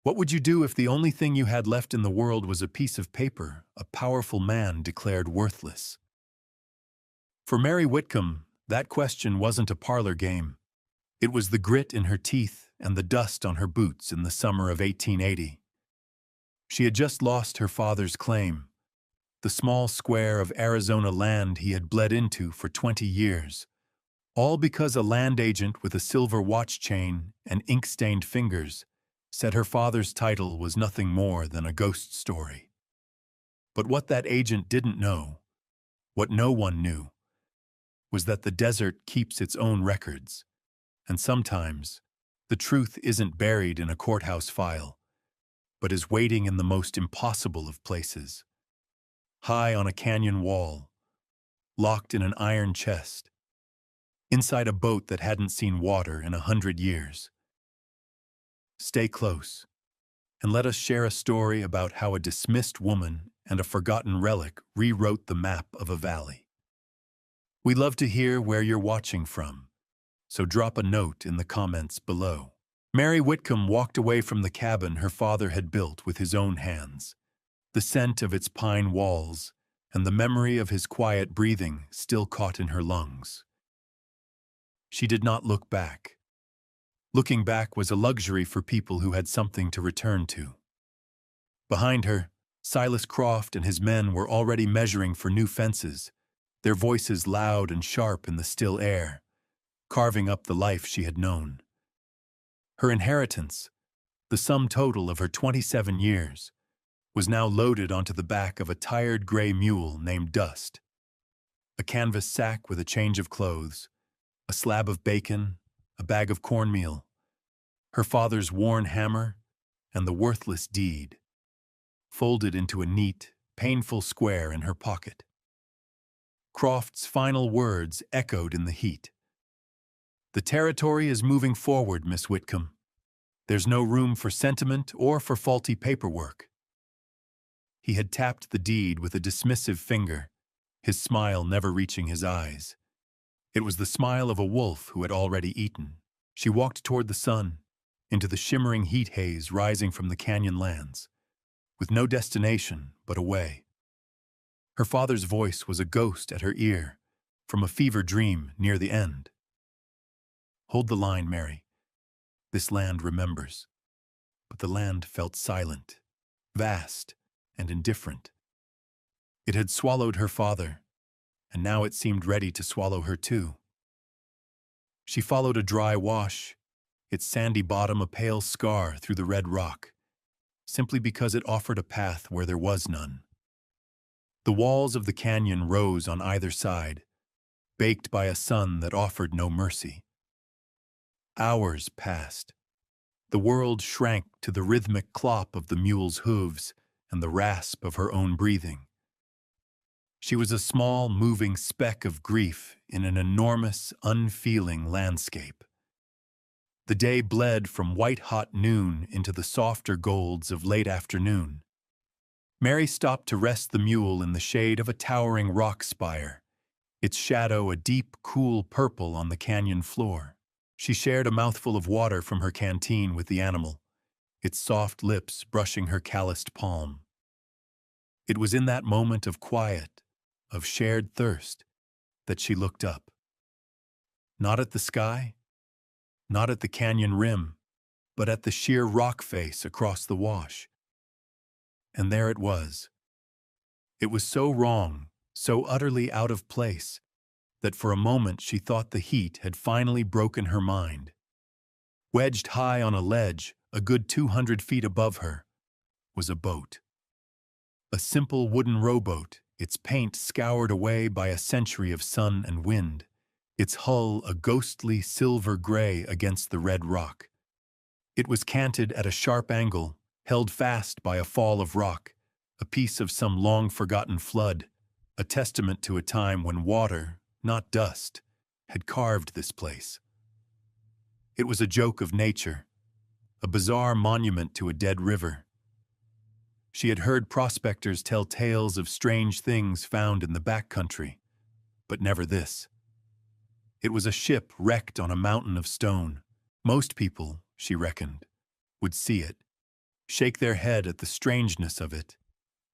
What would you do if the only thing you had left in the world was a piece of paper a powerful man declared worthless? For Mary Whitcomb, that question wasn't a parlor game. It was the grit in her teeth and the dust on her boots in the summer of 1880. She had just lost her father's claim, the small square of Arizona land he had bled into for 20 years, all because a land agent with a silver watch chain and ink-stained fingers said her father's title was nothing more than a ghost story. But what that agent didn't know, what no one knew, was that the desert keeps its own records, and sometimes the truth isn't buried in a courthouse file, but is waiting in the most impossible of places, high on a canyon wall, locked in an iron chest, inside a boat that hadn't seen water in 100 years. Stay close, and let us share a story about how a dismissed woman and a forgotten relic rewrote the map of a valley. We love to hear where you're watching from, so drop a note in the comments below. Mary Whitcomb walked away from the cabin her father had built with his own hands. The scent of its pine walls and the memory of his quiet breathing still caught in her lungs. She did not look back. Looking back was a luxury for people who had something to return to. Behind her, Silas Croft and his men were already measuring for new fences, their voices loud and sharp in the still air, carving up the life she had known. Her inheritance, the sum total of her 27 years, was now loaded onto the back of a tired gray mule named Dust. A canvas sack with a change of clothes, a slab of bacon, a bag of cornmeal, her father's worn hammer, and the worthless deed, folded into a neat, painful square in her pocket. Croft's final words echoed in the heat. "The territory is moving forward, Miss Whitcomb. There's no room for sentiment or for faulty paperwork." He had tapped the deed with a dismissive finger, his smile never reaching his eyes. It was the smile of a wolf who had already eaten. She walked toward the sun, into the shimmering heat haze rising from the canyon lands, with no destination but a way. Her father's voice was a ghost at her ear, from a fever dream near the end. "Hold the line, Mary. This land remembers." But the land felt silent, vast, and indifferent. It had swallowed her father, and now it seemed ready to swallow her too. She followed a dry wash, its sandy bottom a pale scar through the red rock, simply because it offered a path where there was none. The walls of the canyon rose on either side, baked by a sun that offered no mercy. Hours passed. The world shrank to the rhythmic clop of the mule's hooves and the rasp of her own breathing. She was a small, moving speck of grief in an enormous, unfeeling landscape. The day bled from white-hot noon into the softer golds of late afternoon. Mary stopped to rest the mule in the shade of a towering rock spire, its shadow a deep, cool purple on the canyon floor. She shared a mouthful of water from her canteen with the animal, its soft lips brushing her calloused palm. It was in that moment of quiet, of shared thirst, that she looked up. Not at the sky, not at the canyon rim, but at the sheer rock face across the wash. And there it was. It was so wrong, so utterly out of place, that for a moment she thought the heat had finally broken her mind. Wedged high on a ledge, a good 200 feet above her, was a boat. A simple wooden rowboat, its paint scoured away by a century of sun and wind, its hull a ghostly silver gray against the red rock. It was canted at a sharp angle, held fast by a fall of rock, a piece of some long-forgotten flood, a testament to a time when water, not dust, had carved this place. It was a joke of nature, a bizarre monument to a dead river. She had heard prospectors tell tales of strange things found in the backcountry, but never this. It was a ship wrecked on a mountain of stone. Most people, she reckoned, would see it, shake their head at the strangeness of it,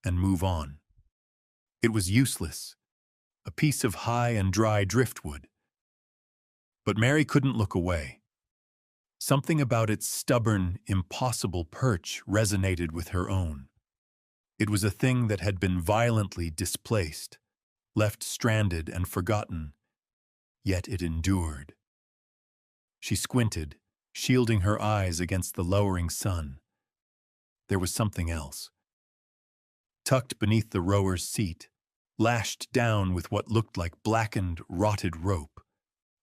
and move on. It was useless, a piece of high and dry driftwood. But Mary couldn't look away. Something about its stubborn, impossible perch resonated with her own. It was a thing that had been violently displaced, left stranded and forgotten, yet it endured. She squinted, shielding her eyes against the lowering sun. There was something else. Tucked beneath the rower's seat, lashed down with what looked like blackened, rotted rope,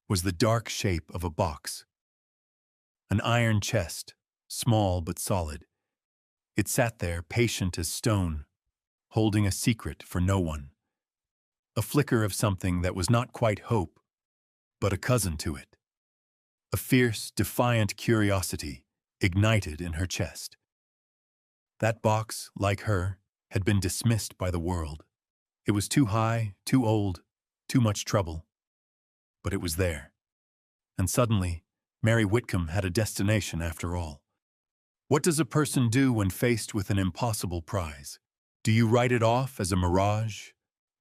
was the dark shape of a box. An iron chest, small but solid. It sat there, patient as stone, holding a secret for no one. A flicker of something that was not quite hope, but a cousin to it. A fierce, defiant curiosity ignited in her chest. That box, like her, had been dismissed by the world. It was too high, too old, too much trouble. But it was there. And suddenly, Mary Whitcomb had a destination after all. What does a person do when faced with an impossible prize? Do you write it off as a mirage,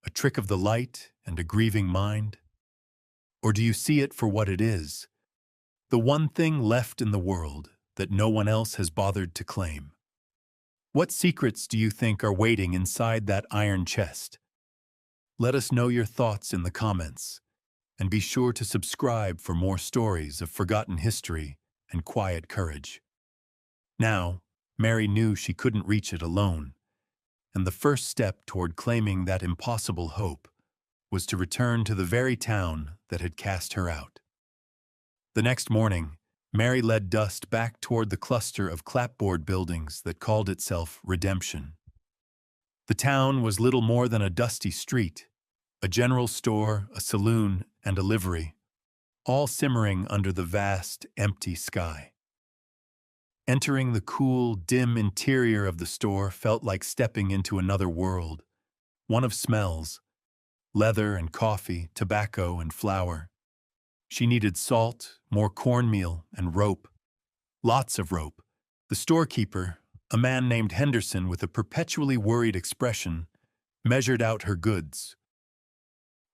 a trick of the light and a grieving mind? Or do you see it for what it is, the one thing left in the world that no one else has bothered to claim? What secrets do you think are waiting inside that iron chest? Let us know your thoughts in the comments, and be sure to subscribe for more stories of forgotten history and quiet courage. Now, Mary knew she couldn't reach it alone, and the first step toward claiming that impossible hope was to return to the very town that had cast her out. The next morning, Mary led Dust back toward the cluster of clapboard buildings that called itself Redemption. The town was little more than a dusty street, a general store, a saloon, and a livery, all simmering under the vast, empty sky. Entering the cool, dim interior of the store felt like stepping into another world, one of smells, leather and coffee, tobacco and flour. She needed salt, more cornmeal, and rope. Lots of rope. The storekeeper, a man named Henderson with a perpetually worried expression, measured out her goods.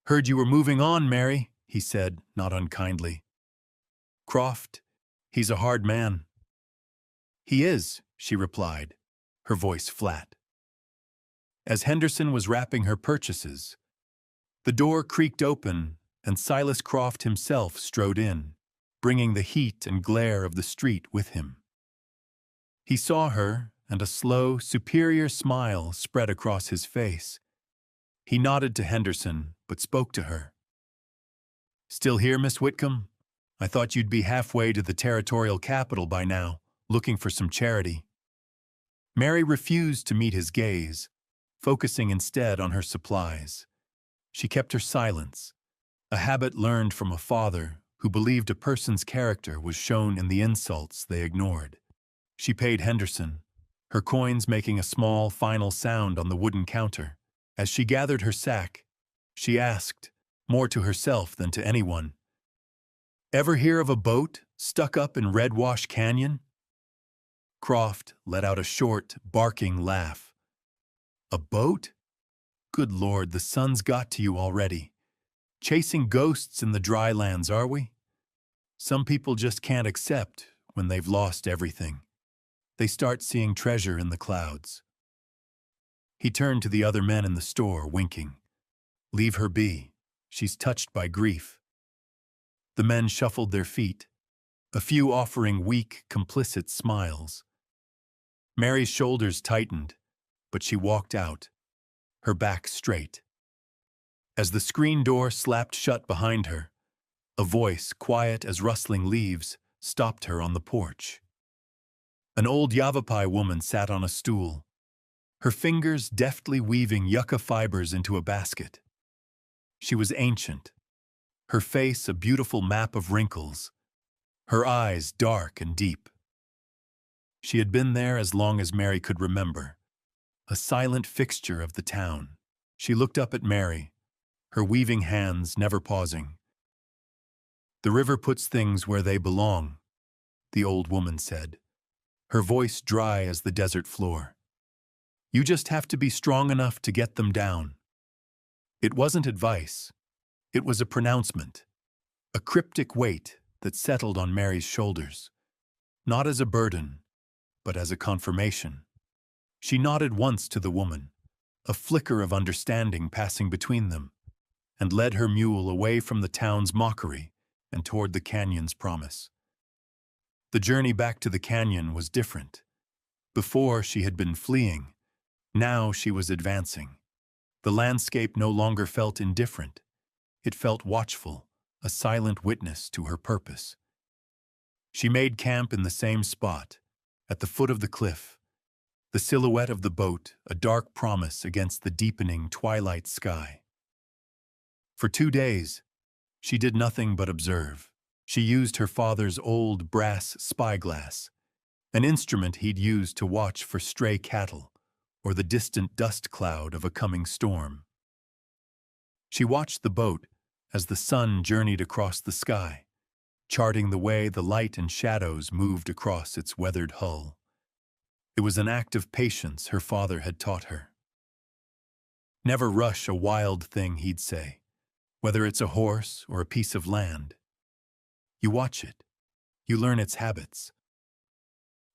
"Heard you were moving on, Mary," he said, not unkindly. "Croft, he's a hard man." "He is," she replied, her voice flat. As Henderson was wrapping her purchases, the door creaked open and Silas Croft himself strode in, bringing the heat and glare of the street with him. He saw her, and a slow, superior smile spread across his face. He nodded to Henderson, but spoke to her. "Still here, Miss Whitcomb? I thought you'd be halfway to the territorial capital by now, looking for some charity." Mary refused to meet his gaze, focusing instead on her supplies. She kept her silence, a habit learned from a father who believed a person's character was shown in the insults they ignored. She paid Henderson, her coins making a small, final sound on the wooden counter. As she gathered her sack, she asked, more to herself than to anyone, "Ever hear of a boat stuck up in Redwash Canyon?" Croft let out a short, barking laugh. "A boat? Good Lord, the sun's got to you already. Chasing ghosts in the dry lands, are we? Some people just can't accept when they've lost everything. They start seeing treasure in the clouds." He turned to the other men in the store, winking. "Leave her be. She's touched by grief." The men shuffled their feet, a few offering weak, complicit smiles. Mary's shoulders tightened, but she walked out, her back straight. As the screen door slapped shut behind her, a voice, quiet as rustling leaves, stopped her on the porch. An old Yavapai woman sat on a stool, her fingers deftly weaving yucca fibers into a basket. She was ancient, her face a beautiful map of wrinkles, her eyes dark and deep. She had been there as long as Mary could remember, a silent fixture of the town. She looked up at Mary, her weaving hands never pausing. "The river puts things where they belong," the old woman said. her voice dry as the desert floor. You just have to be strong enough to get them down. It wasn't advice. It was a pronouncement, a cryptic weight that settled on Mary's shoulders, not as a burden, but as a confirmation. She nodded once to the woman, a flicker of understanding passing between them, and led her mule away from the town's mockery and toward the canyon's promise. The journey back to the canyon was different. Before, she had been fleeing. Now she was advancing. The landscape no longer felt indifferent. It felt watchful, a silent witness to her purpose. She made camp in the same spot, at the foot of the cliff, the silhouette of the boat a dark promise against the deepening twilight sky. For 2 days, she did nothing but observe. She used her father's old brass spyglass, an instrument he'd used to watch for stray cattle or the distant dust cloud of a coming storm. She watched the boat as the sun journeyed across the sky, charting the way the light and shadows moved across its weathered hull. It was an act of patience her father had taught her. Never rush a wild thing, he'd say, whether it's a horse or a piece of land. You watch it. You learn its habits.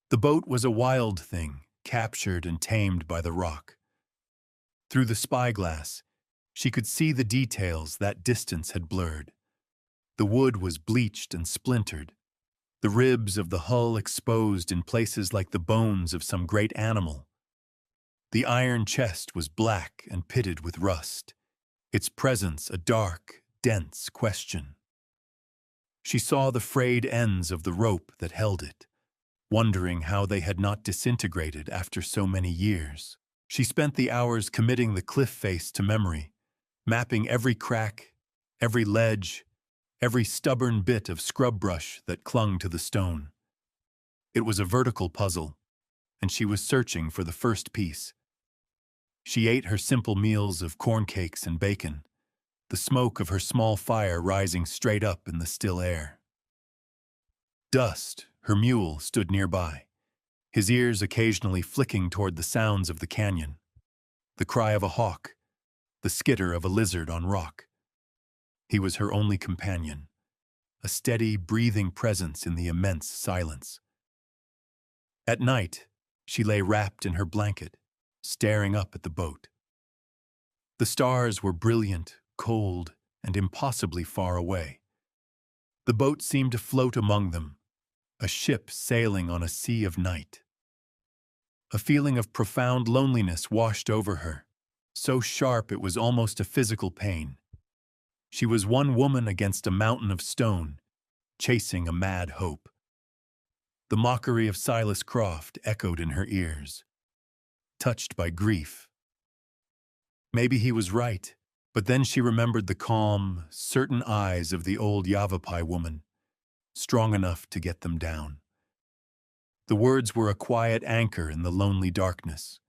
The boat was a wild thing, captured and tamed by the rock. Through the spyglass, she could see the details that distance had blurred. The wood was bleached and splintered, the ribs of the hull exposed in places like the bones of some great animal. The iron chest was black and pitted with rust, its presence a dark, dense question. She saw the frayed ends of the rope that held it, wondering how they had not disintegrated after so many years. She spent the hours committing the cliff face to memory, mapping every crack, every ledge, every stubborn bit of scrub brush that clung to the stone. It was a vertical puzzle, and she was searching for the first piece. She ate her simple meals of corn cakes and bacon, the smoke of her small fire rising straight up in the still air. Dust, her mule, stood nearby, his ears occasionally flicking toward the sounds of the canyon, the cry of a hawk, the skitter of a lizard on rock. He was her only companion, a steady, breathing presence in the immense silence. At night, she lay wrapped in her blanket, staring up at the boat. The stars were brilliant, cold, and impossibly far away. The boat seemed to float among them, a ship sailing on a sea of night. A feeling of profound loneliness washed over her, so sharp it was almost a physical pain. She was one woman against a mountain of stone, chasing a mad hope. The mockery of Silas Croft echoed in her ears, touched by grief. Maybe he was right, but then she remembered the calm, certain eyes of the old Yavapai woman, strong enough to get them down. The words were a quiet anchor in the lonely darkness.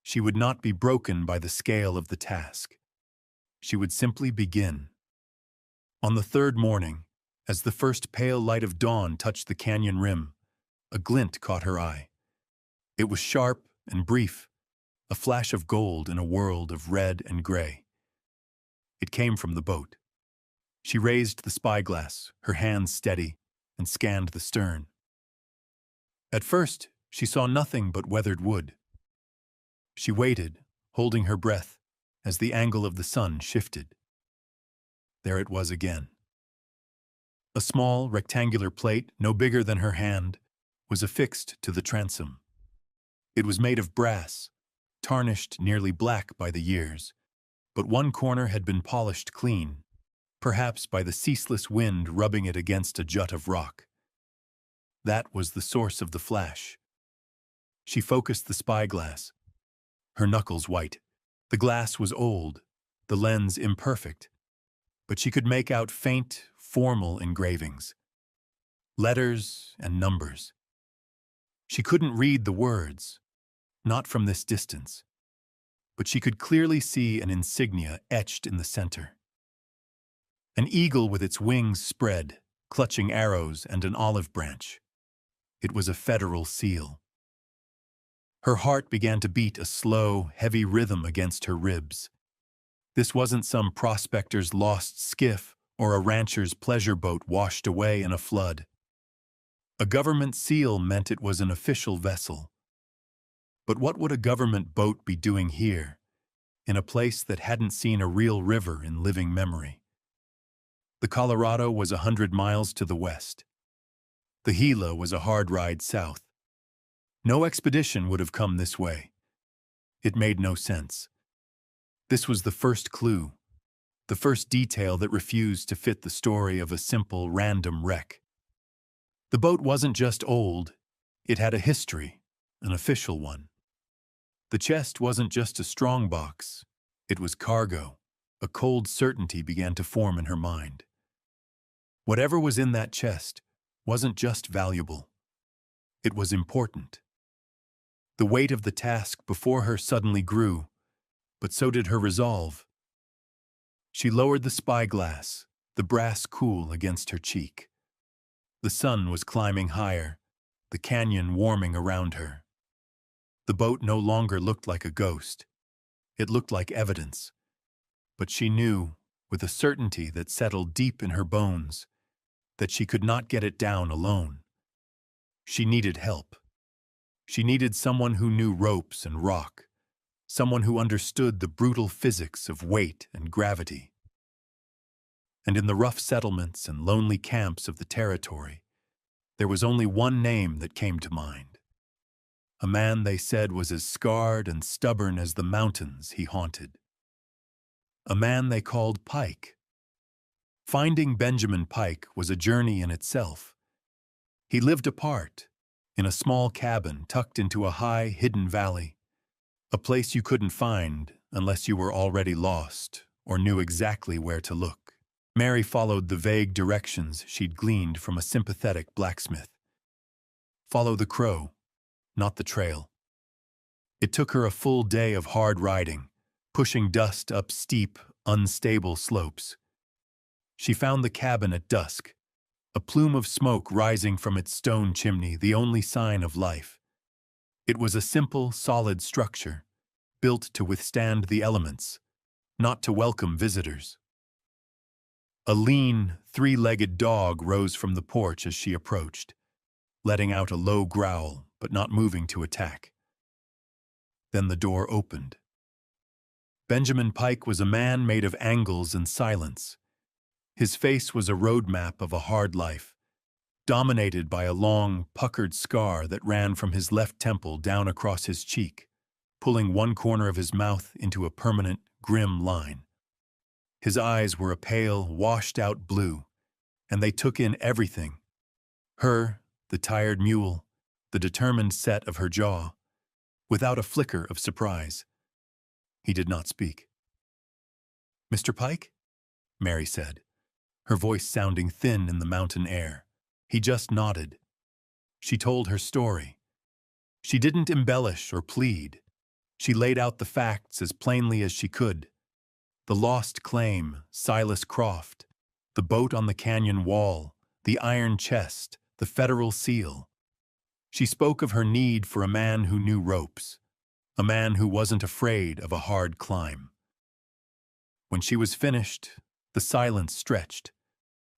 She would not be broken by the scale of the task. She would simply begin. On the third morning, as the first pale light of dawn touched the canyon rim, a glint caught her eye. It was sharp and brief, a flash of gold in a world of red and gray. It came from the boat. She raised the spyglass, her hands steady, and scanned the stern. At first, she saw nothing but weathered wood. She waited, holding her breath, as the angle of the sun shifted. There it was again. A small, rectangular plate, no bigger than her hand, was affixed to the transom. It was made of brass, tarnished nearly black by the years, but one corner had been polished clean, perhaps by the ceaseless wind rubbing it against a jut of rock. That was the source of the flash. She focused the spyglass, her knuckles white. The glass was old, the lens imperfect, but she could make out faint, formal engravings, letters and numbers. She couldn't read the words, not from this distance, but she could clearly see an insignia etched in the center. An eagle with its wings spread, clutching arrows and an olive branch. It was a federal seal. Her heart began to beat a slow, heavy rhythm against her ribs. This wasn't some prospector's lost skiff or a rancher's pleasure boat washed away in a flood. A government seal meant it was an official vessel. But what would a government boat be doing here, in a place that hadn't seen a real river in living memory? The Colorado was 100 miles to the west. The Gila was a hard ride south. No expedition would have come this way. It made no sense. This was the first clue, the first detail that refused to fit the story of a simple, random wreck. The boat wasn't just old, it had a history, an official one. The chest wasn't just a strong box, it was cargo. A cold certainty began to form in her mind. Whatever was in that chest wasn't just valuable, it was important. The weight of the task before her suddenly grew, but so did her resolve. She lowered the spyglass, the brass cool against her cheek. The sun was climbing higher, the canyon warming around her. The boat no longer looked like a ghost. It looked like evidence. But she knew, with a certainty that settled deep in her bones, that she could not get it down alone. She needed help. She needed someone who knew ropes and rock, someone who understood the brutal physics of weight and gravity. And in the rough settlements and lonely camps of the territory, there was only one name that came to mind. A man they said was as scarred and stubborn as the mountains he haunted. A man they called Pike. Finding Benjamin Pike was a journey in itself. He lived apart, in a small cabin tucked into a high, hidden valley, a place you couldn't find unless you were already lost or knew exactly where to look. Mary followed the vague directions she'd gleaned from a sympathetic blacksmith. Follow the crow, not the trail. It took her a full day of hard riding, pushing dust up steep, unstable slopes. She found the cabin at dusk, a plume of smoke rising from its stone chimney, the only sign of life. It was a simple, solid structure, built to withstand the elements, not to welcome visitors. A lean, three-legged dog rose from the porch as she approached, letting out a low growl but not moving to attack. Then the door opened. Benjamin Pike was a man made of angles and silence. His face was a roadmap of a hard life, dominated by a long, puckered scar that ran from his left temple down across his cheek, pulling one corner of his mouth into a permanent, grim line. His eyes were a pale, washed-out blue, and they took in everything. Her, the tired mule, the determined set of her jaw, without a flicker of surprise. He did not speak. "Mr. Pike?" Mary said, her voice sounding thin in the mountain air. He just nodded. She told her story. She didn't embellish or plead. She laid out the facts as plainly as she could. The lost claim, Silas Croft, the boat on the canyon wall, the iron chest, the federal seal. She spoke of her need for a man who knew ropes, a man who wasn't afraid of a hard climb. When she was finished, the silence stretched,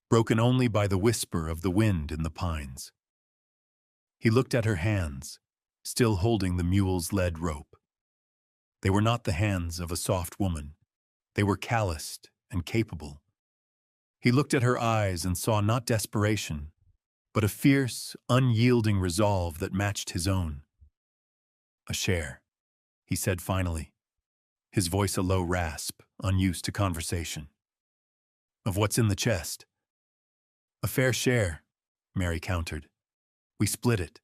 broken only by the whisper of the wind in the pines. He looked at her hands, still holding the mule's lead rope. They were not the hands of a soft woman. They were calloused and capable. He looked at her eyes and saw not desperation, but a fierce, unyielding resolve that matched his own. "A share," he said finally, his voice a low rasp, unused to conversation. "Of what's in the chest?" "A fair share," Mary countered. "We split it."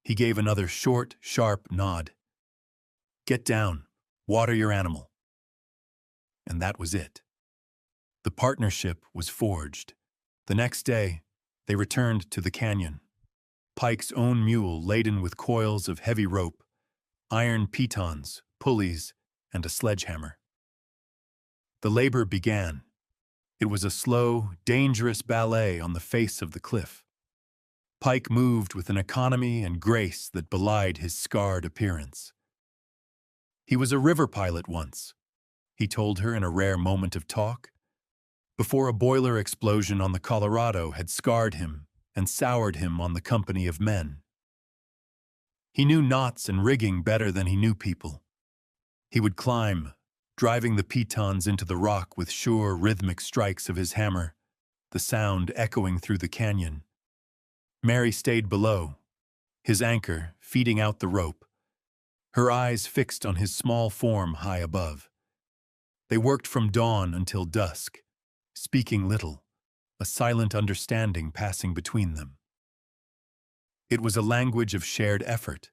He gave another short, sharp nod. "Get down. Water your animal." And that was it. The partnership was forged. The next day, they returned to the canyon. Pike's own mule laden with coils of heavy rope, iron pitons, pulleys, and a sledgehammer. The labor began. It was a slow, dangerous ballet on the face of the cliff. Pike moved with an economy and grace that belied his scarred appearance. He was a river pilot once, he told her in a rare moment of talk, before a boiler explosion on the Colorado had scarred him and soured him on the company of men. He knew knots and rigging better than he knew people. He would climb, driving the pitons into the rock with sure rhythmic strikes of his hammer, the sound echoing through the canyon. Mary stayed below, his anchor feeding out the rope, her eyes fixed on his small form high above. They worked from dawn until dusk, speaking little, a silent understanding passing between them. It was a language of shared effort,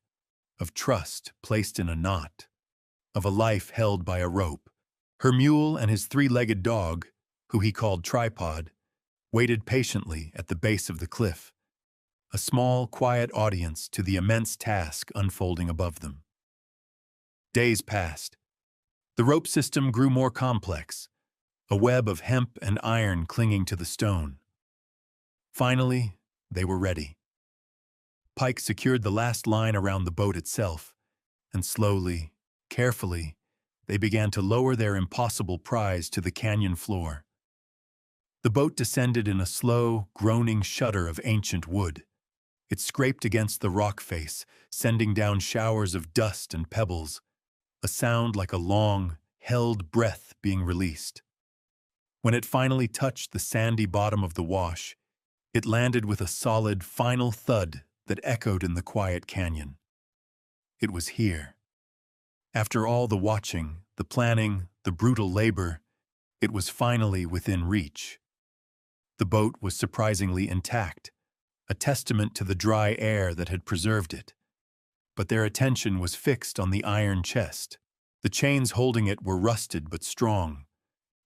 of trust placed in a knot, of a life held by a rope. Her mule and his three-legged dog, who he called Tripod, waited patiently at the base of the cliff, a small, quiet audience to the immense task unfolding above them. Days passed. The rope system grew more complex, a web of hemp and iron clinging to the stone. Finally, they were ready. Pike secured the last line around the boat itself, and slowly, carefully, they began to lower their impossible prize to the canyon floor. The boat descended in a slow, groaning shudder of ancient wood. It scraped against the rock face, sending down showers of dust and pebbles, a sound like a long, held breath being released. When it finally touched the sandy bottom of the wash, it landed with a solid, final thud that echoed in the quiet canyon. It was here. After all the watching, the planning, the brutal labor, it was finally within reach. The boat was surprisingly intact, a testament to the dry air that had preserved it. But their attention was fixed on the iron chest. The chains holding it were rusted but strong.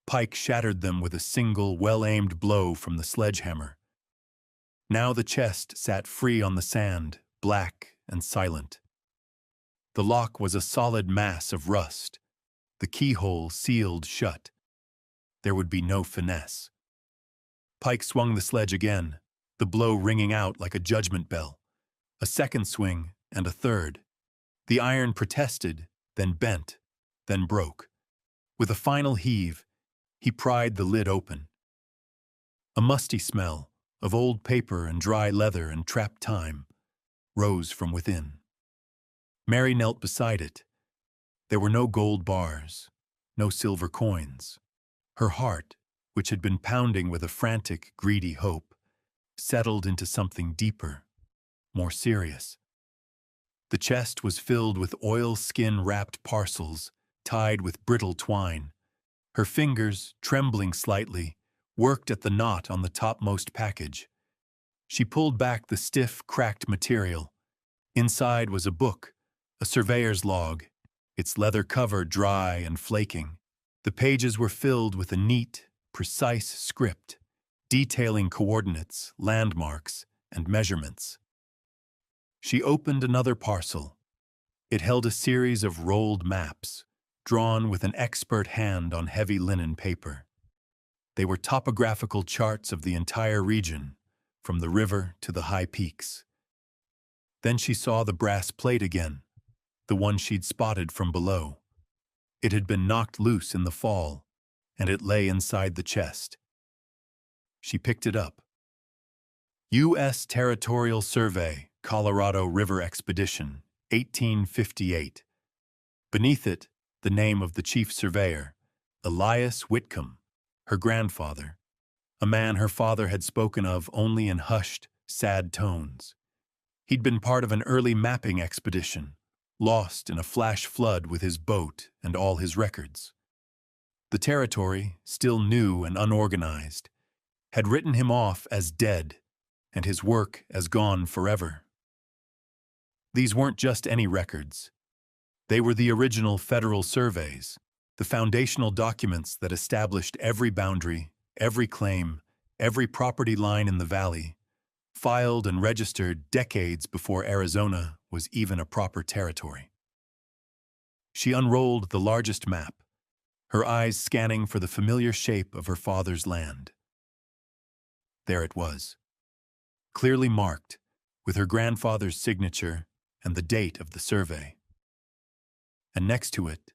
Pike shattered them with a single, well-aimed blow from the sledgehammer. Now the chest sat free on the sand, black and silent. The lock was a solid mass of rust, the keyhole sealed shut. There would be no finesse. Pike swung the sledge again, the blow ringing out like a judgment bell. A second swing and a third. The iron protested, then bent, then broke. With a final heave, he pried the lid open. A musty smell, of old paper and dry leather and trapped time, rose from within. Mary knelt beside it. There were no gold bars, no silver coins. Her heart, which had been pounding with a frantic, greedy hope, settled into something deeper, more serious. The chest was filled with oilskin-wrapped parcels, tied with brittle twine. Her fingers, trembling slightly, worked at the knot on the topmost package. She pulled back the stiff, cracked material. Inside was a book, a surveyor's log, its leather cover dry and flaking. The pages were filled with a neat, precise script, detailing coordinates, landmarks, and measurements. She opened another parcel. It held a series of rolled maps, drawn with an expert hand on heavy linen paper. They were topographical charts of the entire region, from the river to the high peaks. Then she saw the brass plate again, the one she'd spotted from below. It had been knocked loose in the fall, and it lay inside the chest. She picked it up. U.S. Territorial Survey, Colorado River Expedition, 1858. Beneath it, the name of the chief surveyor, Elias Whitcomb, her grandfather, a man her father had spoken of only in hushed, sad tones. He'd been part of an early mapping expedition, lost in a flash flood with his boat and all his records. The territory, still new and unorganized, had written him off as dead, and his work as gone forever. These weren't just any records. They were the original federal surveys, the foundational documents that established every boundary, every claim, every property line in the valley, filed and registered decades before Arizona was even a proper territory. She unrolled the largest map, her eyes scanning for the familiar shape of her father's land. There it was, clearly marked, with her grandfather's signature and the date of the survey. And next to it,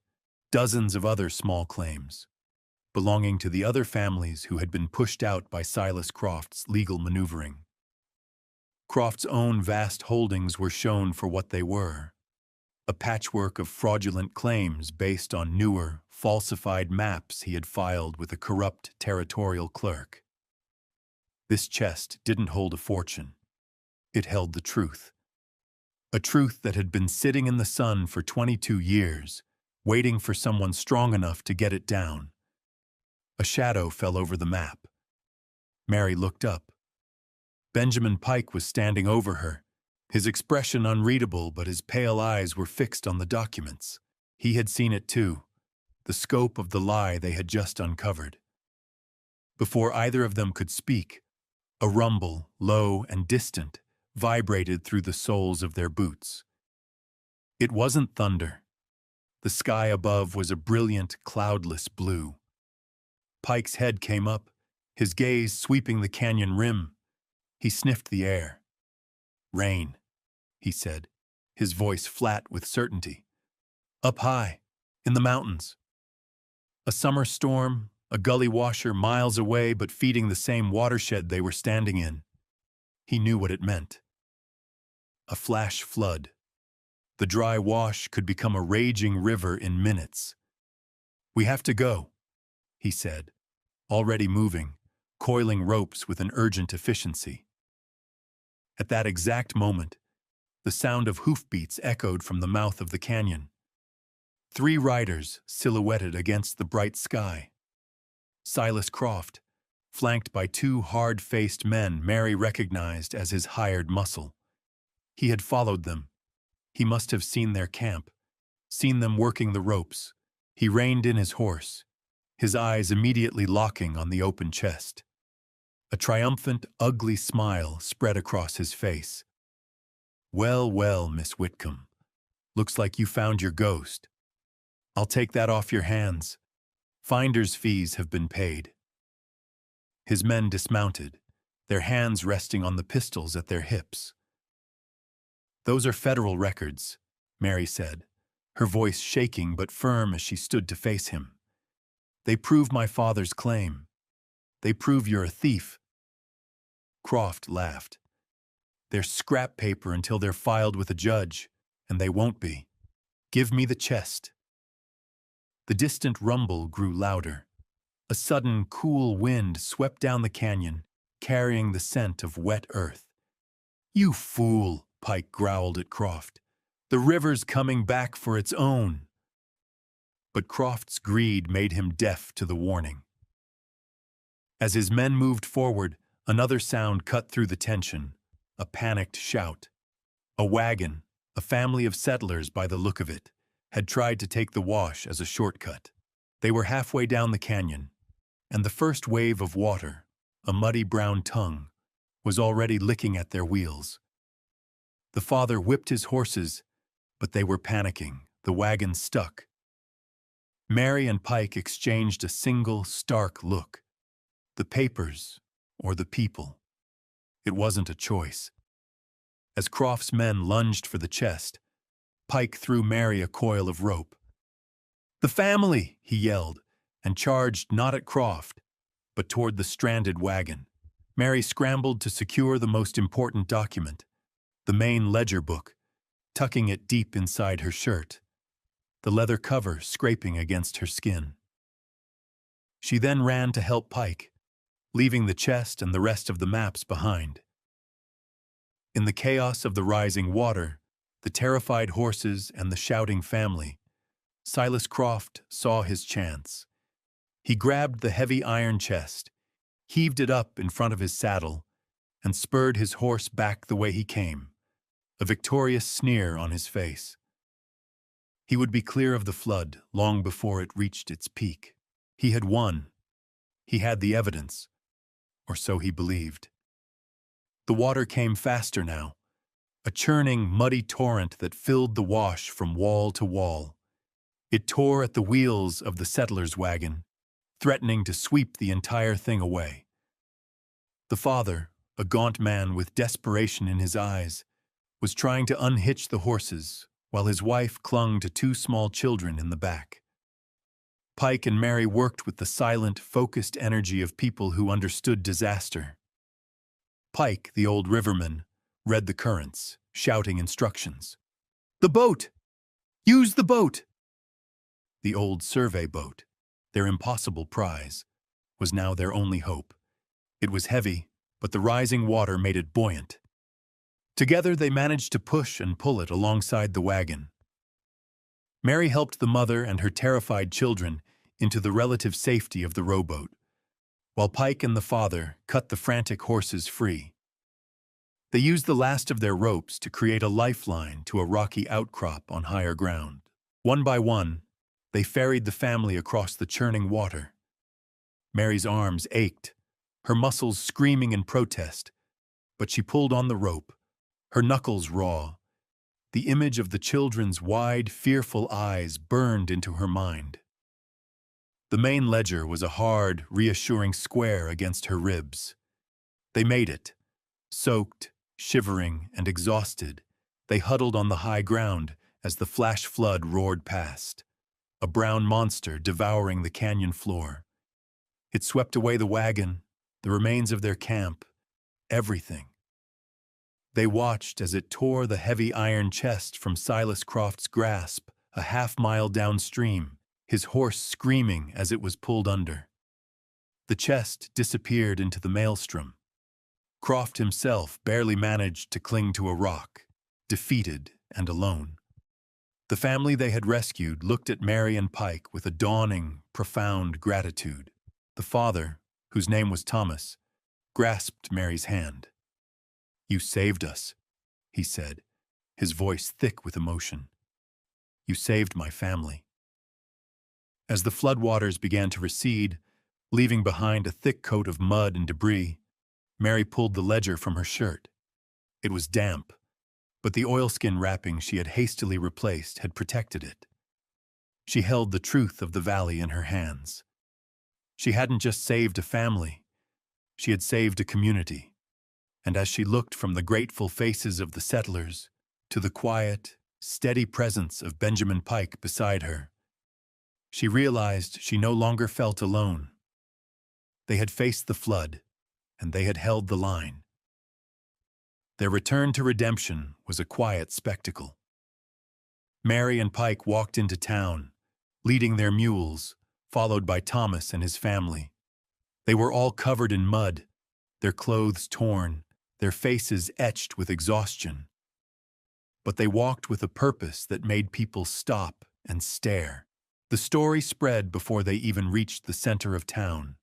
dozens of other small claims, belonging to the other families who had been pushed out by Silas Croft's legal maneuvering. Croft's own vast holdings were shown for what they were: a patchwork of fraudulent claims based on newer, falsified maps he had filed with a corrupt territorial clerk. This chest didn't hold a fortune. It held the truth. A truth that had been sitting in the sun for 22 years, waiting for someone strong enough to get it down. A shadow fell over the map. Mary looked up. Benjamin Pike was standing over her, his expression unreadable, but his pale eyes were fixed on the documents. He had seen it too, the scope of the lie they had just uncovered. Before either of them could speak, a rumble, low and distant, vibrated through the soles of their boots. It wasn't thunder. The sky above was a brilliant, cloudless blue. Pike's head came up, his gaze sweeping the canyon rim. He sniffed the air. "Rain," he said, his voice flat with certainty. "Up high, in the mountains. A summer storm, a gully washer miles away but feeding the same watershed they were standing in." He knew what it meant. A flash flood. The dry wash could become a raging river in minutes. "We have to go," he said, already moving, coiling ropes with an urgent efficiency. At that exact moment, the sound of hoofbeats echoed from the mouth of the canyon. 3 riders silhouetted against the bright sky. Silas Croft, flanked by 2 hard-faced men Mary recognized as his hired muscle. He had followed them. He must have seen their camp, seen them working the ropes. He reined in his horse, his eyes immediately locking on the open chest. A triumphant, ugly smile spread across his face. "Well, well, Miss Whitcomb. Looks like you found your ghost. I'll take that off your hands. Finder's fees have been paid." His men dismounted, their hands resting on the pistols at their hips. "Those are federal records," Mary said, her voice shaking but firm as she stood to face him. "They prove my father's claim. They prove you're a thief." Croft laughed. "They're scrap paper until they're filed with a judge, and they won't be. Give me the chest." The distant rumble grew louder. A sudden, cool wind swept down the canyon, carrying the scent of wet earth. "You fool," Pike growled at Croft. "The river's coming back for its own." But Croft's greed made him deaf to the warning. As his men moved forward, another sound cut through the tension, a panicked shout. A wagon, a family of settlers by the look of it, had tried to take the wash as a shortcut. They were halfway down the canyon, and the first wave of water, a muddy brown tongue, was already licking at their wheels. The father whipped his horses, but they were panicking, the wagon stuck. Mary and Pike exchanged a single, stark look. The papers, or the people. It wasn't a choice. As Croft's men lunged for the chest, Pike threw Mary a coil of rope. "The family!" he yelled, and charged not at Croft, but toward the stranded wagon. Mary scrambled to secure the most important document, the main ledger book, tucking it deep inside her shirt, the leather cover scraping against her skin. She then ran to help Pike, leaving the chest and the rest of the maps behind. In the chaos of the rising water, the terrified horses and the shouting family, Silas Croft saw his chance. He grabbed the heavy iron chest, heaved it up in front of his saddle, and spurred his horse back the way he came, a victorious sneer on his face. He would be clear of the flood long before it reached its peak. He had won. He had the evidence, or so he believed. The water came faster now, a churning, muddy torrent that filled the wash from wall to wall. It tore at the wheels of the settler's wagon, threatening to sweep the entire thing away. The father, a gaunt man with desperation in his eyes, was trying to unhitch the horses while his wife clung to two small children in the back. Pike and Mary worked with the silent, focused energy of people who understood disaster. Pike, the old riverman, read the currents, shouting instructions. "The boat! Use the boat!" The old survey boat, their impossible prize, was now their only hope. It was heavy, but the rising water made it buoyant. Together they managed to push and pull it alongside the wagon. Mary helped the mother and her terrified children into the relative safety of the rowboat, while Pike and the father cut the frantic horses free. They used the last of their ropes to create a lifeline to a rocky outcrop on higher ground. One by one, they ferried the family across the churning water. Mary's arms ached, her muscles screaming in protest, but she pulled on the rope, her knuckles raw. The image of the children's wide, fearful eyes burned into her mind. The main ledger was a hard, reassuring square against her ribs. They made it. Soaked, shivering, and exhausted, they huddled on the high ground as the flash flood roared past, a brown monster devouring the canyon floor. It swept away the wagon, the remains of their camp, everything. They watched as it tore the heavy iron chest from Silas Croft's grasp a half-mile downstream, his horse screaming as it was pulled under. The chest disappeared into the maelstrom. Croft himself barely managed to cling to a rock, defeated and alone. The family they had rescued looked at Mary and Pike with a dawning, profound gratitude. The father, whose name was Thomas, grasped Mary's hand. "You saved us," he said, his voice thick with emotion. "You saved my family." As the floodwaters began to recede, leaving behind a thick coat of mud and debris, Mary pulled the ledger from her shirt. It was damp, but the oilskin wrapping she had hastily replaced had protected it. She held the truth of the valley in her hands. She hadn't just saved a family, she had saved a community. And as she looked from the grateful faces of the settlers to the quiet, steady presence of Benjamin Pike beside her, she realized she no longer felt alone. They had faced the flood, and they had held the line. Their return to redemption was a quiet spectacle. Mary and Pike walked into town, leading their mules, followed by Thomas and his family. They were all covered in mud, their clothes torn, their faces etched with exhaustion. But they walked with a purpose that made people stop and stare. The story spread before they even reached the center of town,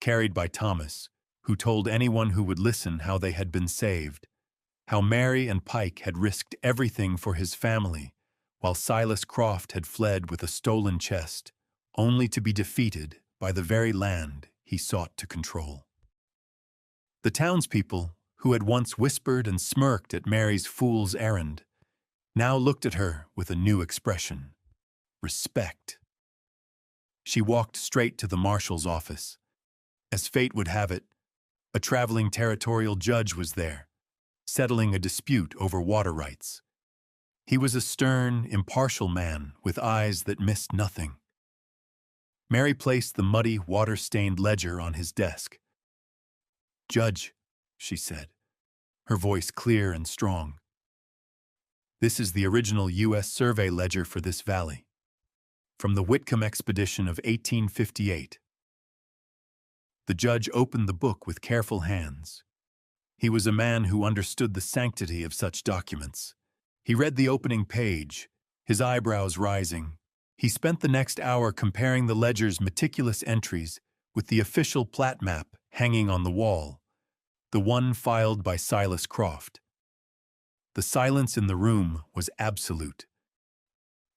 carried by Thomas, who told anyone who would listen how they had been saved, how Mary and Pike had risked everything for his family, while Silas Croft had fled with a stolen chest, only to be defeated by the very land he sought to control. The townspeople, who had once whispered and smirked at Mary's fool's errand, now looked at her with a new expression: respect. She walked straight to the marshal's office. As fate would have it, a traveling territorial judge was there, settling a dispute over water rights. He was a stern, impartial man with eyes that missed nothing. Mary placed the muddy, water-stained ledger on his desk. "Judge," she said, her voice clear and strong, "this is the original U.S. survey ledger for this valley, from the Whitcomb expedition of 1858. The judge opened the book with careful hands. He was a man who understood the sanctity of such documents. He read the opening page, his eyebrows rising. He spent the next hour comparing the ledger's meticulous entries with the official plat map hanging on the wall, the one filed by Silas Croft. The silence in the room was absolute.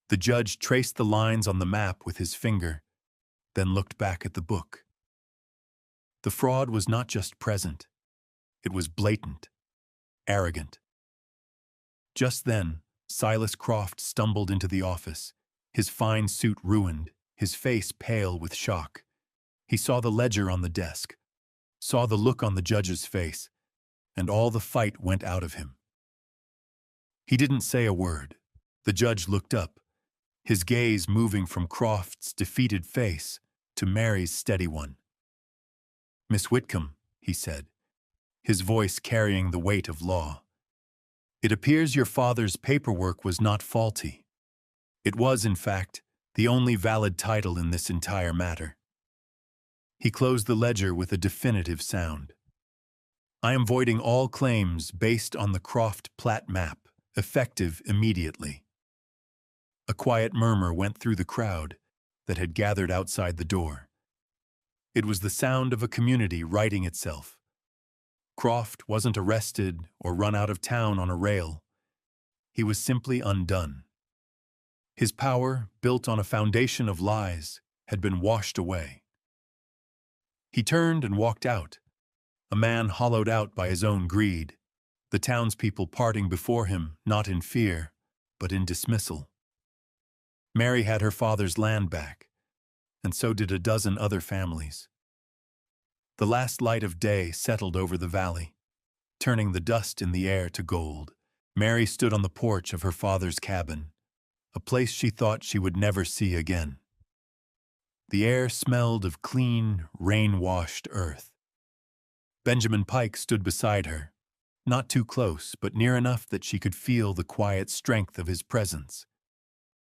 The judge traced the lines on the map with his finger, then looked back at the book. The fraud was not just present, it was blatant, arrogant. Just then, Silas Croft stumbled into the office, his fine suit ruined, his face pale with shock. He saw the ledger on the desk, saw the look on the judge's face, and all the fight went out of him. He didn't say a word. The judge looked up, his gaze moving from Croft's defeated face to Mary's steady one. "Miss Whitcomb," he said, his voice carrying the weight of law, "it appears your father's paperwork was not faulty. It was, in fact, the only valid title in this entire matter." He closed the ledger with a definitive sound. "I am voiding all claims based on the Croft plat map, effective immediately." A quiet murmur went through the crowd that had gathered outside the door. It was the sound of a community righting itself. Croft wasn't arrested or run out of town on a rail. He was simply undone. His power, built on a foundation of lies, had been washed away. He turned and walked out, a man hollowed out by his own greed, the townspeople parting before him not in fear, but in dismissal. Mary had her father's land back, and so did a dozen other families. The last light of day settled over the valley, turning the dust in the air to gold. Mary stood on the porch of her father's cabin, a place she thought she would never see again. The air smelled of clean, rain-washed earth. Benjamin Pike stood beside her, not too close, but near enough that she could feel the quiet strength of his presence.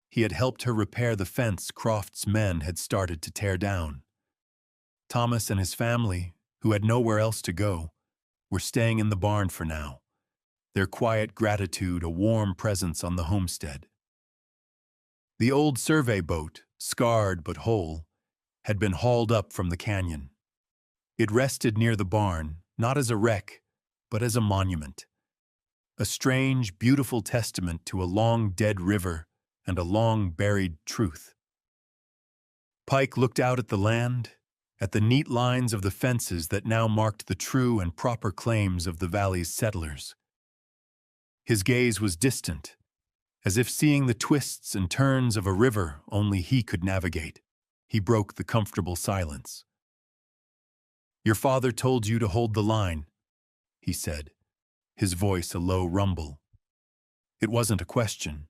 He had helped her repair the fence Croft's men had started to tear down. Thomas and his family, who had nowhere else to go, were staying in the barn for now, their quiet gratitude a warm presence on the homestead. The old survey boat, scarred but whole, had been hauled up from the canyon. It rested near the barn, not as a wreck, but as a monument. A strange, beautiful testament to a long-dead river and a long-buried truth. Pike looked out at the land, at the neat lines of the fences that now marked the true and proper claims of the valley's settlers. His gaze was distant, as if seeing the twists and turns of a river only he could navigate. He broke the comfortable silence. "Your father told you to hold the line," he said, his voice a low rumble. It wasn't a question.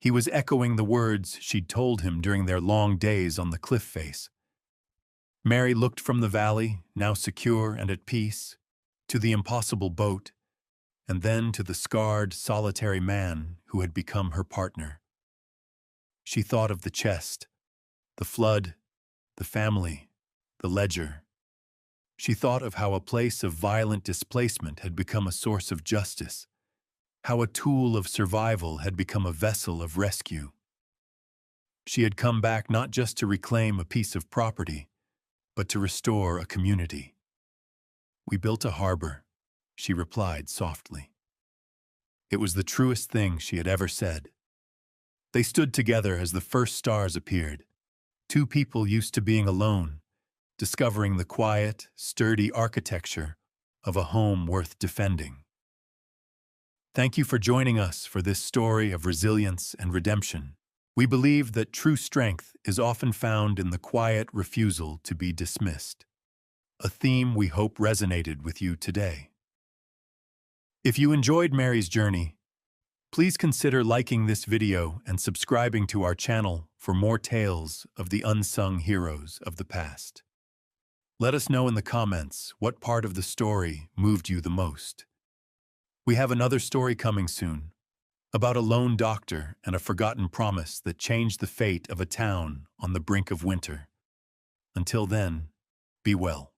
He was echoing the words she'd told him during their long days on the cliff face. Mary looked from the valley, now secure and at peace, to the impossible boat, and then to the scarred, solitary man who had become her partner. She thought of the chest, the flood, the family, the ledger. She thought of how a place of violent displacement had become a source of justice, how a tool of survival had become a vessel of rescue. She had come back not just to reclaim a piece of property, but to restore a community. "We built a harbor," she replied softly. It was the truest thing she had ever said. They stood together as the first stars appeared, two people used to being alone, discovering the quiet, sturdy architecture of a home worth defending. Thank you for joining us for this story of resilience and redemption. We believe that true strength is often found in the quiet refusal to be dismissed, a theme we hope resonated with you today. If you enjoyed Mary's journey, please consider liking this video and subscribing to our channel for more tales of the unsung heroes of the past. Let us know in the comments what part of the story moved you the most. We have another story coming soon, about a lone doctor and a forgotten promise that changed the fate of a town on the brink of winter. Until then, be well.